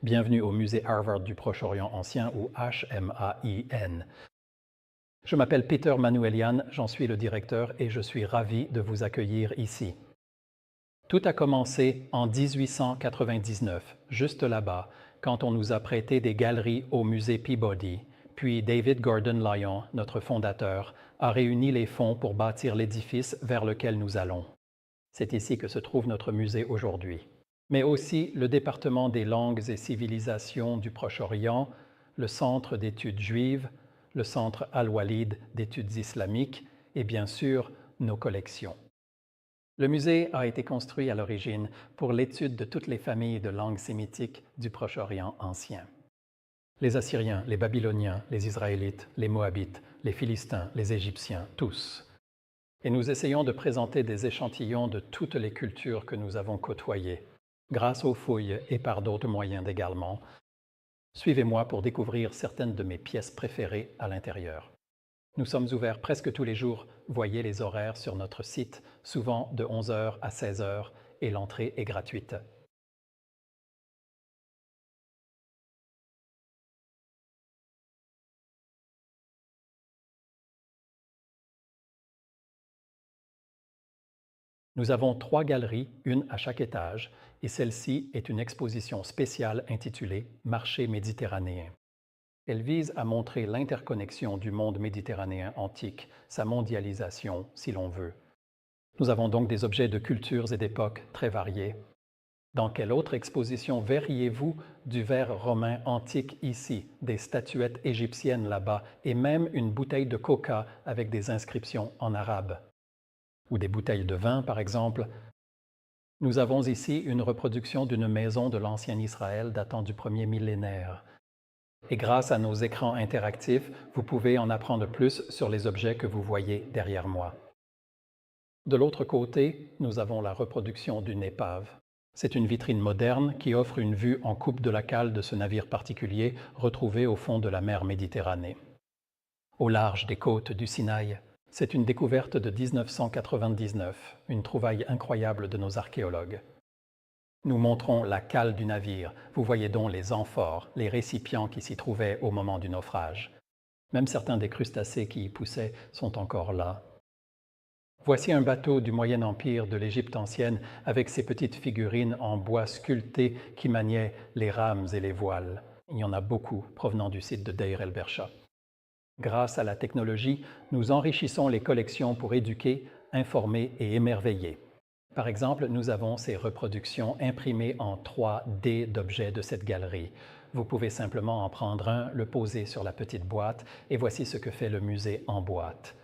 Bienvenue au musée Harvard du Proche-Orient ancien ou HMAIN. Je m'appelle Peter Manouelian, j'en suis le directeur et je suis ravi de vous accueillir ici. Tout a commencé en 1899, juste là-bas, quand on nous a prêté des galeries au musée Peabody, puis David Gordon Lyon, notre fondateur, a réuni les fonds pour bâtir l'édifice vers lequel nous allons. C'est ici que se trouve notre musée aujourd'hui. Mais aussi le département des langues et civilisations du Proche-Orient, le Centre d'études juives, le Centre Al-Walid d'études islamiques et bien sûr nos collections. Le musée a été construit à l'origine pour l'étude de toutes les familles de langues sémitiques du Proche-Orient ancien. Les Assyriens, les Babyloniens, les Israélites, les Moabites, les Philistins, les Égyptiens, tous. Et nous essayons de présenter des échantillons de toutes les cultures que nous avons côtoyées, grâce aux fouilles et par d'autres moyens également. Suivez-moi pour découvrir certaines de mes pièces préférées à l'intérieur. Nous sommes ouverts presque tous les jours. Voyez les horaires sur notre site, souvent de 11h à 16h, et l'entrée est gratuite. Nous avons 3 galeries, une à chaque étage, et celle-ci est une exposition spéciale intitulée « Marché méditerranéen ». Elle vise à montrer l'interconnexion du monde méditerranéen antique, sa mondialisation, si l'on veut. Nous avons donc des objets de cultures et d'époques très variés. Dans quelle autre exposition verriez-vous du verre romain antique ici, des statuettes égyptiennes là-bas, et même une bouteille de coca avec des inscriptions en arabe? Ou des bouteilles de vin, par exemple. Nous avons ici une reproduction d'une maison de l'ancien Israël datant du premier millénaire. Et grâce à nos écrans interactifs, vous pouvez en apprendre plus sur les objets que vous voyez derrière moi. De l'autre côté, nous avons la reproduction d'une épave. C'est une vitrine moderne qui offre une vue en coupe de la cale de ce navire particulier retrouvé au fond de la mer Méditerranée. Au large des côtes du Sinaï, c'est une découverte de 1999, une trouvaille incroyable de nos archéologues. Nous montrons la cale du navire. Vous voyez donc les amphores, les récipients qui s'y trouvaient au moment du naufrage. Même certains des crustacés qui y poussaient sont encore là. Voici un bateau du Moyen Empire de l'Égypte ancienne avec ses petites figurines en bois sculpté qui maniaient les rames et les voiles. Il y en a beaucoup provenant du site de Deir el-Bersha. Grâce à la technologie, nous enrichissons les collections pour éduquer, informer et émerveiller. Par exemple, nous avons ces reproductions imprimées en 3D d'objets de cette galerie. Vous pouvez simplement en prendre un, le poser sur la petite boîte, et voici ce que fait le musée en boîte.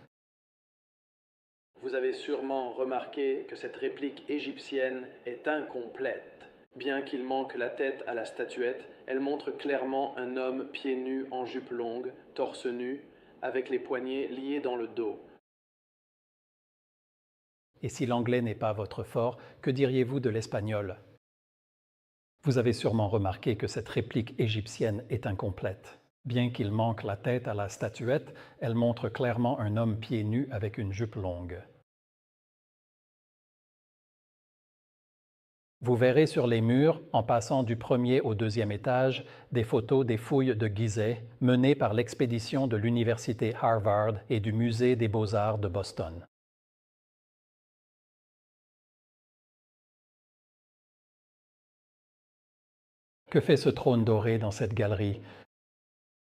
Vous avez sûrement remarqué que cette réplique égyptienne est incomplète. Bien qu'il manque la tête à la statuette, elle montre clairement un homme pieds nus en jupe longue, torse nu, avec les poignets liés dans le dos. Et si l'anglais n'est pas votre fort, que diriez-vous de l'espagnol? Vous avez sûrement remarqué que cette réplique égyptienne est incomplète. Bien qu'il manque la tête à la statuette, elle montre clairement un homme pieds nus avec une jupe longue. Vous verrez sur les murs, en passant du premier au deuxième étage, des photos des fouilles de Gizeh menées par l'expédition de l'Université Harvard et du Musée des Beaux-Arts de Boston. Que fait ce trône doré dans cette galerie?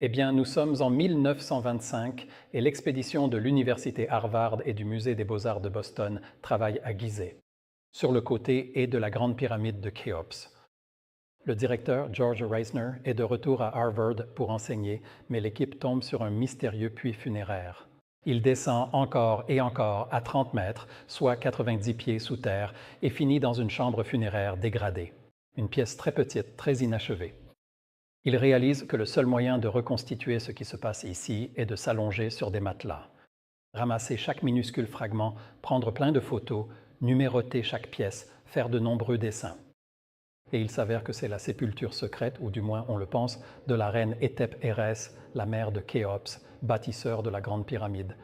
Eh bien, nous sommes en 1925 et l'expédition de l'Université Harvard et du Musée des Beaux-Arts de Boston travaille à Gizeh, sur le côté et de la grande pyramide de Khéops. Le directeur, George Reisner, est de retour à Harvard pour enseigner, mais l'équipe tombe sur un mystérieux puits funéraire. Il descend encore et encore à 30 mètres, soit 90 pieds sous terre, et finit dans une chambre funéraire dégradée. Une pièce très petite, très inachevée. Il réalise que le seul moyen de reconstituer ce qui se passe ici est de s'allonger sur des matelas. Ramasser chaque minuscule fragment, prendre plein de photos, numéroter chaque pièce, faire de nombreux dessins. Et il s'avère que c'est la sépulture secrète, ou du moins on le pense, de la reine Hétep-Hérès, la mère de Khéops, bâtisseur de la grande pyramide.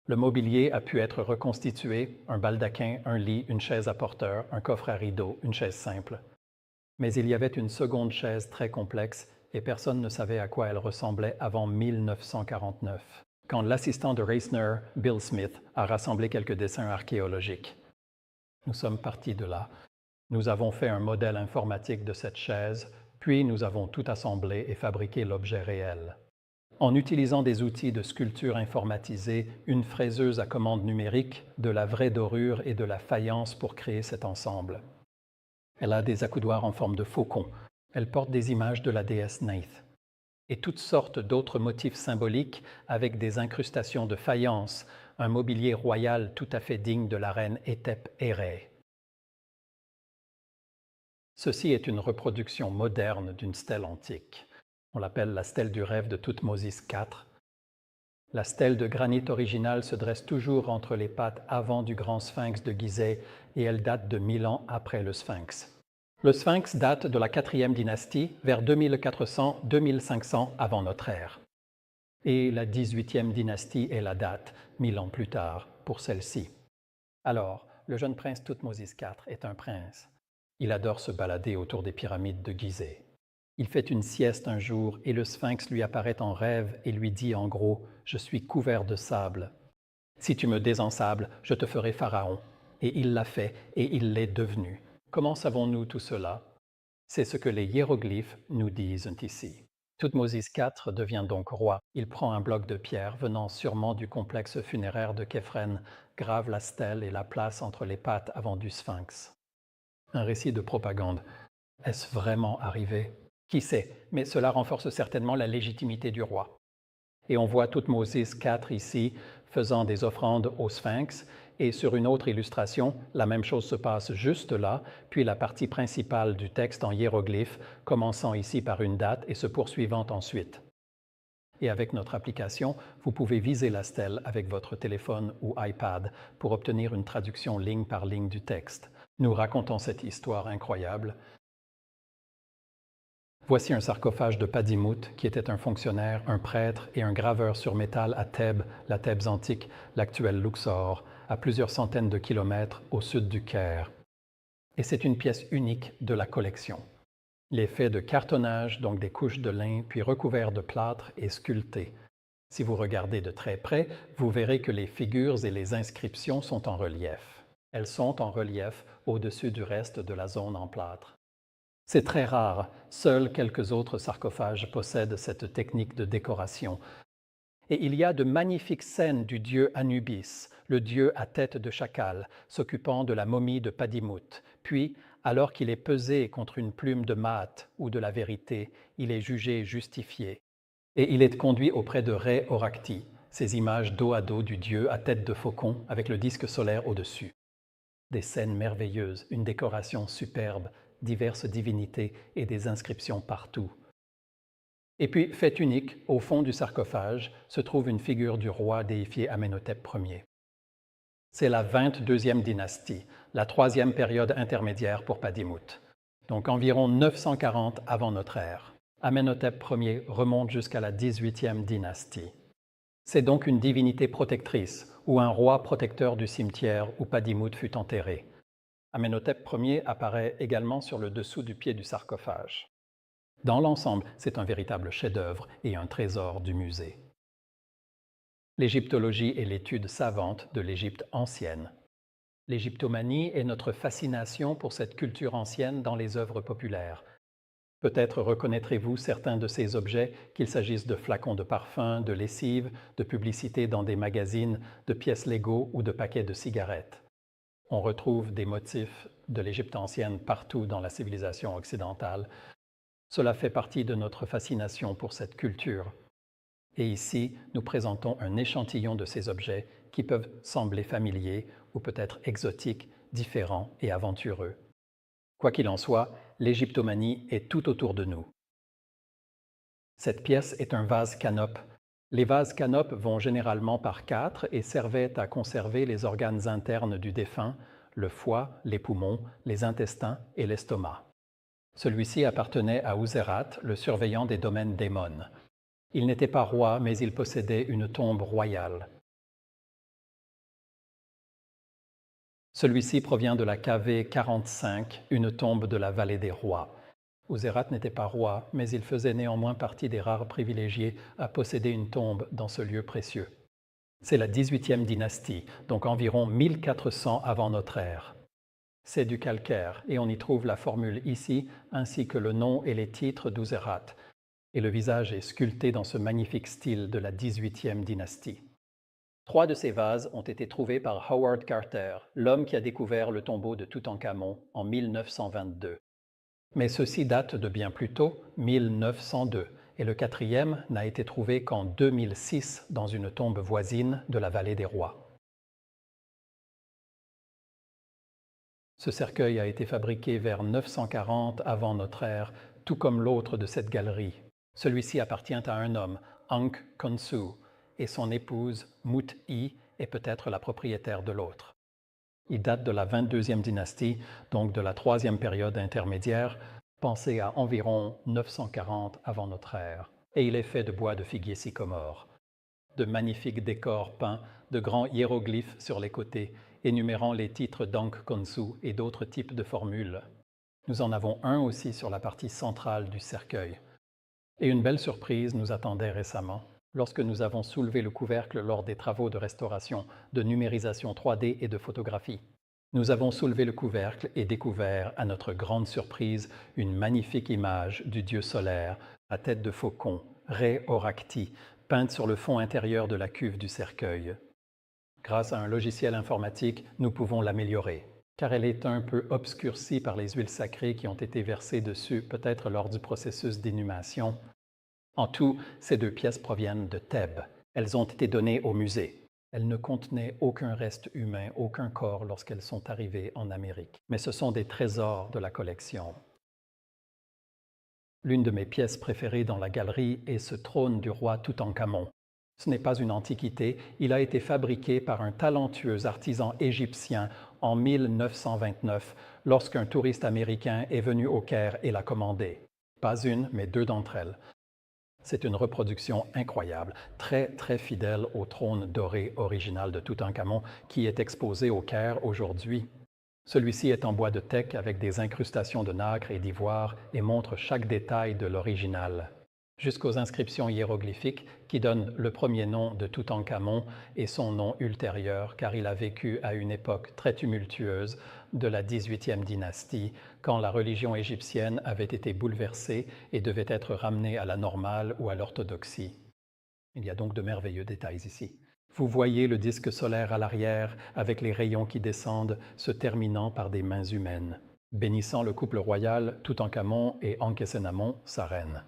Le mobilier a pu être reconstitué, un baldaquin, un lit, une chaise à porteur, un coffre à rideaux, une chaise simple. Mais il y avait une seconde chaise très complexe et personne ne savait à quoi elle ressemblait avant 1949, quand l'assistant de Reisner, Bill Smith, a rassemblé quelques dessins archéologiques. Nous sommes partis de là. Nous avons fait un modèle informatique de cette chaise, puis nous avons tout assemblé et fabriqué l'objet réel. En utilisant des outils de sculpture informatisée, une fraiseuse à commande numérique, de la vraie dorure et de la faïence pour créer cet ensemble. Elle a des accoudoirs en forme de faucon. Elle porte des images de la déesse Neith et toutes sortes d'autres motifs symboliques avec des incrustations de faïence, un mobilier royal tout à fait digne de la reine Hétep-Hérée. Ceci est une reproduction moderne d'une stèle antique. On l'appelle la stèle du rêve de Thoutmôsis IV. La stèle de granit originale se dresse toujours entre les pattes avant du grand sphinx de Gizeh et elle date de 1000 ans après le sphinx. Le sphinx date de la 4e dynastie, vers 2400-2500 avant notre ère. Et la 18e dynastie est la date, 1000 ans plus tard, pour celle-ci. Alors, le jeune prince Thoutmôsis IV est un prince. Il adore se balader autour des pyramides de Gizeh. Il fait une sieste un jour et le sphinx lui apparaît en rêve et lui dit en gros « Je suis couvert de sable. Si tu me désensables, je te ferai pharaon. » Et il l'a fait et il l'est devenu. Comment savons-nous tout cela? C'est ce que les hiéroglyphes nous disent ici. Thoutmôsis IV devient donc roi. Il prend un bloc de pierre venant sûrement du complexe funéraire de Képhren, grave la stèle et la place entre les pattes avant du sphinx. Un récit de propagande. Est-ce vraiment arrivé? Qui sait, mais cela renforce certainement la légitimité du roi. Et on voit Thoutmôsis IV ici faisant des offrandes au sphinx, et sur une autre illustration, la même chose se passe juste là, puis la partie principale du texte en hiéroglyphes, commençant ici par une date et se poursuivant ensuite. Et avec notre application, vous pouvez viser la stèle avec votre téléphone ou iPad pour obtenir une traduction ligne par ligne du texte. Nous racontons cette histoire incroyable. Voici un sarcophage de Padimout, qui était un fonctionnaire, un prêtre et un graveur sur métal à Thèbes, la Thèbes antique, l'actuelle Luxor, à plusieurs centaines de kilomètres au sud du Caire. Et c'est une pièce unique de la collection. Il est fait de cartonnage, donc des couches de lin, puis recouvert de plâtre et sculpté. Si vous regardez de très près, vous verrez que les figures et les inscriptions sont en relief. Elles sont en relief au-dessus du reste de la zone en plâtre. C'est très rare, seuls quelques autres sarcophages possèdent cette technique de décoration. Et il y a de magnifiques scènes du dieu Anubis, le dieu à tête de chacal, s'occupant de la momie de Padimout. Puis, alors qu'il est pesé contre une plume de Maat ou de la vérité, il est jugé justifié. Et il est conduit auprès de Ré Orakti, ces images dos à dos du dieu à tête de faucon avec le disque solaire au-dessus. Des scènes merveilleuses, une décoration superbe, diverses divinités et des inscriptions partout. Et puis, fait unique, au fond du sarcophage, se trouve une figure du roi déifié Amenhotep Ier. C'est la 22e dynastie, la 3e période intermédiaire pour Padimout, donc environ 940 avant notre ère. Amenhotep Ier remonte jusqu'à la 18e dynastie. C'est donc une divinité protectrice ou un roi protecteur du cimetière où Padimout fut enterré. Amenhotep Ier apparaît également sur le dessous du pied du sarcophage. Dans l'ensemble, c'est un véritable chef-d'œuvre et un trésor du musée. L'égyptologie est l'étude savante de l'Égypte ancienne. L'égyptomanie est notre fascination pour cette culture ancienne dans les œuvres populaires. Peut-être reconnaîtrez-vous certains de ces objets, qu'il s'agisse de flacons de parfum, de lessive, de publicités dans des magazines, de pièces Lego ou de paquets de cigarettes. On retrouve des motifs de l'Égypte ancienne partout dans la civilisation occidentale. Cela fait partie de notre fascination pour cette culture. Et ici, nous présentons un échantillon de ces objets qui peuvent sembler familiers ou peut-être exotiques, différents et aventureux. Quoi qu'il en soit, l'égyptomanie est tout autour de nous. Cette pièce est un vase canope. Les vases canopes vont généralement par 4 et servaient à conserver les organes internes du défunt, le foie, les poumons, les intestins et l'estomac. Celui-ci appartenait à Ouserat, le surveillant des domaines d'Émon. Il n'était pas roi, mais il possédait une tombe royale. Celui-ci provient de la KV 45, une tombe de la vallée des rois. Ouzérat n'était pas roi, mais il faisait néanmoins partie des rares privilégiés à posséder une tombe dans ce lieu précieux. C'est la 18e dynastie, donc environ 1400 avant notre ère. C'est du calcaire et on y trouve la formule ici, ainsi que le nom et les titres d'Ouzérat. Et le visage est sculpté dans ce magnifique style de la 18e dynastie. 3 de ces vases ont été trouvés par Howard Carter, l'homme qui a découvert le tombeau de Toutankhamon en 1922. Mais ceux-ci datent de bien plus tôt, 1902, et le quatrième n'a été trouvé qu'en 2006 dans une tombe voisine de la Vallée des Rois. Ce cercueil a été fabriqué vers 940 avant notre ère, tout comme l'autre de cette galerie. Celui-ci appartient à un homme, Ankh Khonsu, et son épouse, Mut-I, est peut-être la propriétaire de l'autre. Il date de la 22e dynastie, donc de la 3e période intermédiaire, pensée à environ 940 avant notre ère, et il est fait de bois de figuier sycomore. De magnifiques décors peints, de grands hiéroglyphes sur les côtés, énumérant les titres d'Ankh Khonsu et d'autres types de formules. Nous en avons un aussi sur la partie centrale du cercueil. Et une belle surprise nous attendait récemment, lorsque nous avons soulevé le couvercle lors des travaux de restauration, de numérisation 3D et de photographie. Nous avons soulevé le couvercle et découvert, à notre grande surprise, une magnifique image du dieu solaire, à tête de faucon, Ré Orakti, peinte sur le fond intérieur de la cuve du cercueil. Grâce à un logiciel informatique, nous pouvons l'améliorer, car elle est un peu obscurcie par les huiles sacrées qui ont été versées dessus, peut-être lors du processus d'inhumation. En tout, ces 2 pièces proviennent de Thèbes. Elles ont été données au musée. Elles ne contenaient aucun reste humain, aucun corps lorsqu'elles sont arrivées en Amérique. Mais ce sont des trésors de la collection. L'une de mes pièces préférées dans la galerie est ce trône du roi Toutankhamon. Ce n'est pas une antiquité, il a été fabriqué par un talentueux artisan égyptien en 1929 lorsqu'un touriste américain est venu au Caire et l'a commandé. Pas une, mais 2 d'entre elles. C'est une reproduction incroyable, très très fidèle au trône doré original de Toutankhamon qui est exposé au Caire aujourd'hui. Celui-ci est en bois de teck avec des incrustations de nacre et d'ivoire et montre chaque détail de l'original, jusqu'aux inscriptions hiéroglyphiques qui donnent le premier nom de Toutankhamon et son nom ultérieur car il a vécu à une époque très tumultueuse de la 18e dynastie, quand la religion égyptienne avait été bouleversée et devait être ramenée à la normale ou à l'orthodoxie. Il y a donc de merveilleux détails ici. Vous voyez le disque solaire à l'arrière avec les rayons qui descendent, se terminant par des mains humaines, bénissant le couple royal Toutankhamon et Ankhésénamon, sa reine.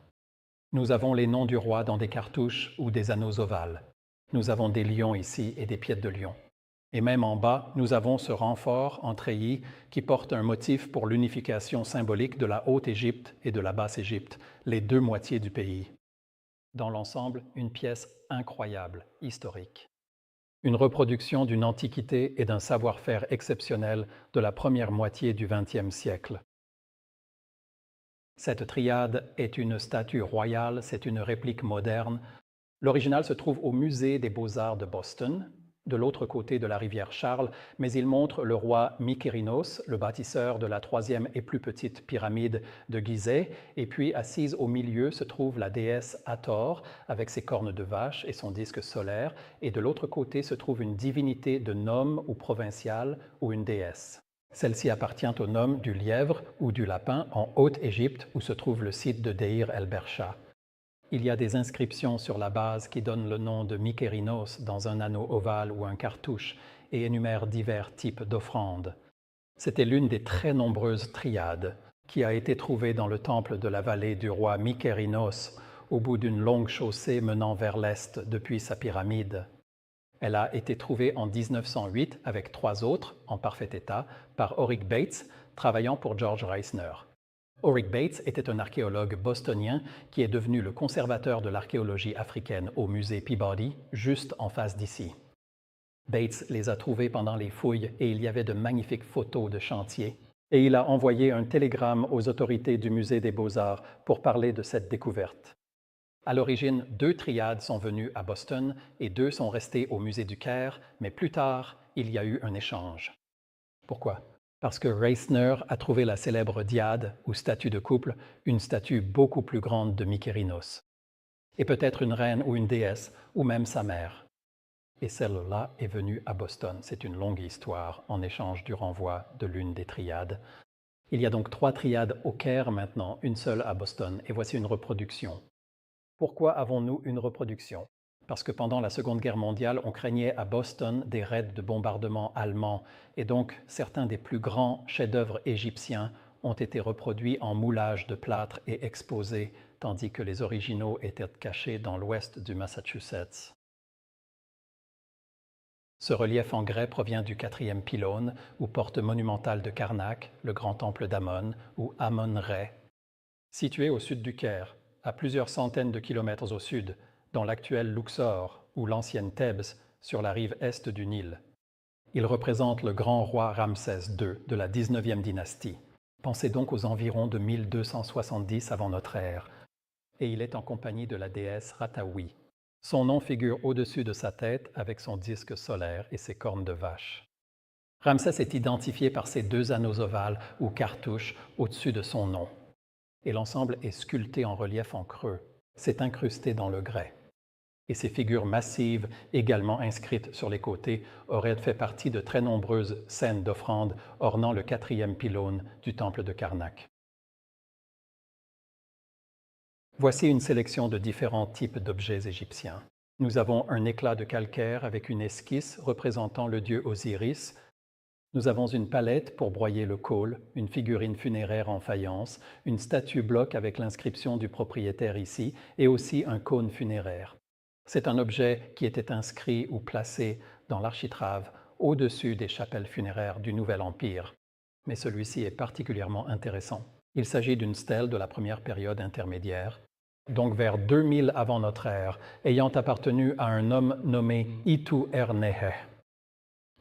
Nous avons les noms du roi dans des cartouches ou des anneaux ovales. Nous avons des lions ici et des pieds de lion. Et même en bas, nous avons ce renfort en treillis qui porte un motif pour l'unification symbolique de la Haute-Égypte et de la Basse-Égypte, les 2 moitiés du pays. Dans l'ensemble, une pièce incroyable, historique. Une reproduction d'une antiquité et d'un savoir-faire exceptionnel de la première moitié du XXe siècle. Cette triade est une statue royale, c'est une réplique moderne. L'original se trouve au Musée des Beaux-Arts de Boston, de l'autre côté de la rivière Charles, mais il montre le roi Mykérinos, le bâtisseur de la 3e et plus petite pyramide de Gizeh, et puis assise au milieu se trouve la déesse Hathor, avec ses cornes de vache et son disque solaire, et de l'autre côté se trouve une divinité de nome ou provinciale ou une déesse. Celle-ci appartient au nome du lièvre ou du lapin en Haute-Égypte, où se trouve le site de Deir el-Bersha. Il y a des inscriptions sur la base qui donnent le nom de Mykérinos dans un anneau ovale ou un cartouche et énumèrent divers types d'offrandes. C'était l'une des très nombreuses triades qui a été trouvée dans le temple de la vallée du roi Mykérinos au bout d'une longue chaussée menant vers l'est depuis sa pyramide. Elle a été trouvée en 1908 avec 3 autres, en parfait état, par Oric Bates, travaillant pour George Reisner. Oric Bates était un archéologue bostonien qui est devenu le conservateur de l'archéologie africaine au musée Peabody, juste en face d'ici. Bates les a trouvés pendant les fouilles et il y avait de magnifiques photos de chantier. Et il a envoyé un télégramme aux autorités du musée des Beaux-Arts pour parler de cette découverte. À l'origine, 2 triades sont venues à Boston et 2 sont restées au musée du Caire, mais plus tard, il y a eu un échange. Pourquoi? Parce que Reisner a trouvé la célèbre diade, ou statue de couple, une statue beaucoup plus grande de Mykérinos. Et peut-être une reine ou une déesse, ou même sa mère. Et celle-là est venue à Boston. C'est une longue histoire en échange du renvoi de l'une des triades. Il y a donc 3 triades au Caire maintenant, une seule à Boston, et voici une reproduction. Pourquoi avons-nous une reproduction? Parce que pendant la Seconde Guerre mondiale, on craignait à Boston des raids de bombardement allemands, et donc certains des plus grands chefs-d'œuvre égyptiens ont été reproduits en moulage de plâtre et exposés, tandis que les originaux étaient cachés dans l'ouest du Massachusetts. Ce relief en grès provient du 4e pylône, ou porte monumentale de Karnak, le grand temple d'Amon, ou Amon-Ré, situé au sud du Caire, à plusieurs centaines de kilomètres au sud, dans l'actuel Luxor, ou l'ancienne Thèbes, sur la rive est du Nil. Il représente le grand roi Ramsès II de la 19e dynastie. Pensez donc aux environs de 1270 avant notre ère, et il est en compagnie de la déesse Ratawi. Son nom figure au-dessus de sa tête avec son disque solaire et ses cornes de vache. Ramsès est identifié par ses 2 anneaux ovales ou cartouches au-dessus de son nom. Et l'ensemble est sculpté en relief en creux. C'est incrusté dans le grès. Et ces figures massives, également inscrites sur les côtés, auraient fait partie de très nombreuses scènes d'offrandes ornant le 4e pylône du temple de Karnak. Voici une sélection de différents types d'objets égyptiens. Nous avons un éclat de calcaire avec une esquisse représentant le dieu Osiris. Nous avons une palette pour broyer le khol, une figurine funéraire en faïence, une statue bloc avec l'inscription du propriétaire ici, et aussi un cône funéraire. C'est un objet qui était inscrit ou placé dans l'architrave au-dessus des chapelles funéraires du Nouvel Empire. Mais celui-ci est particulièrement intéressant. Il s'agit d'une stèle de la première période intermédiaire, donc vers 2000 avant notre ère, ayant appartenu à un homme nommé Itu-Erneheh.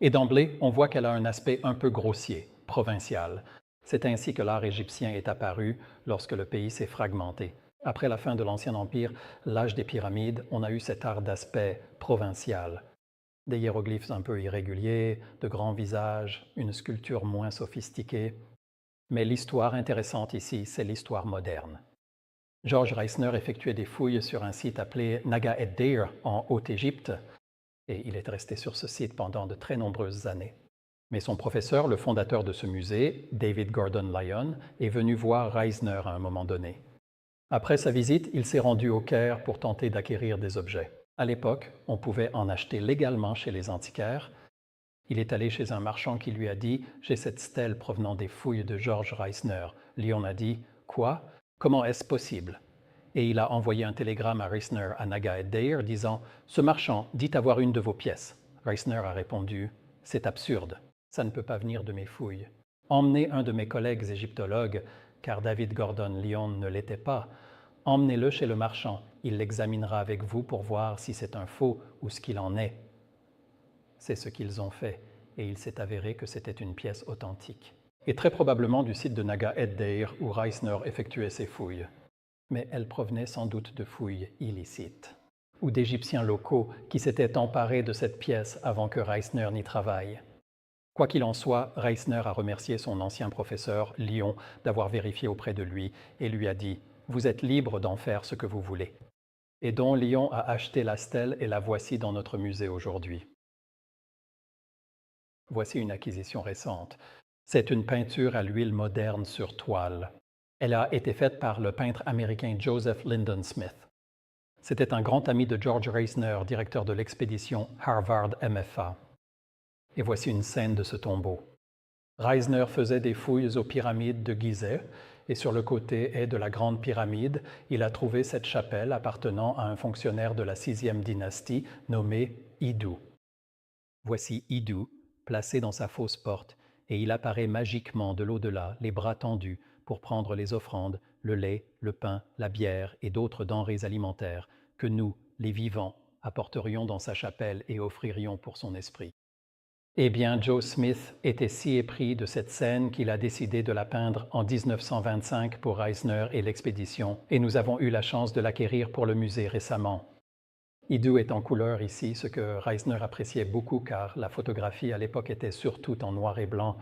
Et d'emblée, on voit qu'elle a un aspect un peu grossier, provincial. C'est ainsi que l'art égyptien est apparu lorsque le pays s'est fragmenté. Après la fin de l'Ancien Empire, l'âge des pyramides, on a eu cet art d'aspect provincial. Des hiéroglyphes un peu irréguliers, de grands visages, une sculpture moins sophistiquée. Mais l'histoire intéressante ici, c'est l'histoire moderne. George Reisner effectuait des fouilles sur un site appelé Naga ed-Deir en Haute-Égypte, et il est resté sur ce site pendant de très nombreuses années. Mais son professeur, le fondateur de ce musée, David Gordon Lyon, est venu voir Reisner à un moment donné. Après sa visite, il s'est rendu au Caire pour tenter d'acquérir des objets. À l'époque, on pouvait en acheter légalement chez les antiquaires. Il est allé chez un marchand qui lui a dit « J'ai cette stèle provenant des fouilles de George Reisner ». Lyon a dit « Quoi? Comment est-ce possible ?» Et il a envoyé un télégramme à Reisner à Naga ed-Deir disant « Ce marchand dit avoir une de vos pièces ». Reisner a répondu « C'est absurde, ça ne peut pas venir de mes fouilles. Emmenez un de mes collègues égyptologues, car David Gordon Lyon ne l'était pas. Emmenez-le chez le marchand, il l'examinera avec vous pour voir si c'est un faux ou ce qu'il en est. » C'est ce qu'ils ont fait, et il s'est avéré que c'était une pièce authentique. Et très probablement du site de Naga ed-Deir où Reisner effectuait ses fouilles. Mais elles provenaient sans doute de fouilles illicites, ou d'Égyptiens locaux qui s'étaient emparés de cette pièce avant que Reisner n'y travaille. Quoi qu'il en soit, Reisner a remercié son ancien professeur, Lyon, d'avoir vérifié auprès de lui et lui a dit « Vous êtes libre d'en faire ce que vous voulez ». Et dont Lyon a acheté la stèle et la voici dans notre musée aujourd'hui. Voici une acquisition récente. C'est une peinture à l'huile moderne sur toile. Elle a été faite par le peintre américain Joseph Lyndon Smith. C'était un grand ami de George Reisner, directeur de l'expédition Harvard MFA. Et voici une scène de ce tombeau. Reisner faisait des fouilles aux pyramides de Gizeh, et sur le côté est de la Grande Pyramide, il a trouvé cette chapelle appartenant à un fonctionnaire de la 6e dynastie nommé Idu. Voici Idu, placé dans sa fausse porte, et il apparaît magiquement de l'au-delà, les bras tendus, pour prendre les offrandes, le lait, le pain, la bière et d'autres denrées alimentaires que nous, les vivants, apporterions dans sa chapelle et offririons pour son esprit. Eh bien, Joe Smith était si épris de cette scène qu'il a décidé de la peindre en 1925 pour Reisner et l'expédition, et nous avons eu la chance de l'acquérir pour le musée récemment. Idu est en couleur ici, ce que Reisner appréciait beaucoup car la photographie à l'époque était surtout en noir et blanc.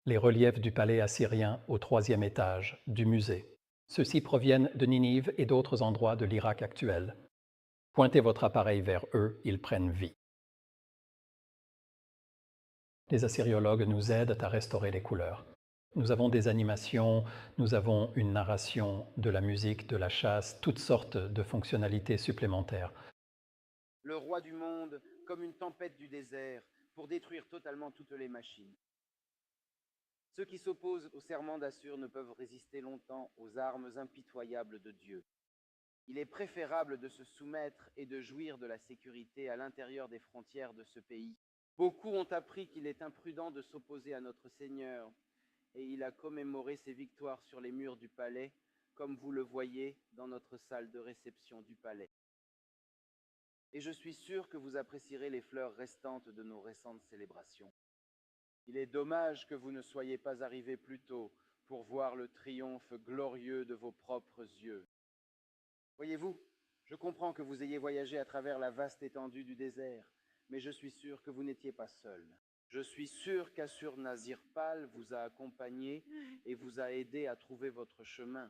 Les reliefs du palais assyrien au troisième étage du musée. Ceux-ci proviennent de Ninive et d'autres endroits de l'Irak actuel. Pointez votre appareil vers eux, ils prennent vie. Les assyriologues nous aident à restaurer les couleurs. Nous avons des animations, nous avons une narration, de la musique, de la chasse, toutes sortes de fonctionnalités supplémentaires. Le roi du monde, comme une tempête du désert, pour détruire totalement toutes les machines. Ceux qui s'opposent au serment d'Assur ne peuvent résister longtemps aux armes impitoyables de Dieu. Il est préférable de se soumettre et de jouir de la sécurité à l'intérieur des frontières de ce pays. Beaucoup ont appris qu'il est imprudent de s'opposer à notre Seigneur, et il a commémoré ses victoires sur les murs du palais, comme vous le voyez dans notre salle de réception du palais. Et je suis sûr que vous apprécierez les fleurs restantes de nos récentes célébrations. Il est dommage que vous ne soyez pas arrivés plus tôt pour voir le triomphe glorieux de vos propres yeux. Voyez-vous, je comprends que vous ayez voyagé à travers la vaste étendue du désert, mais je suis sûr que vous n'étiez pas seul. Je suis sûr qu'Assur-Nazir-Pal vous a accompagné et vous a aidé à trouver votre chemin.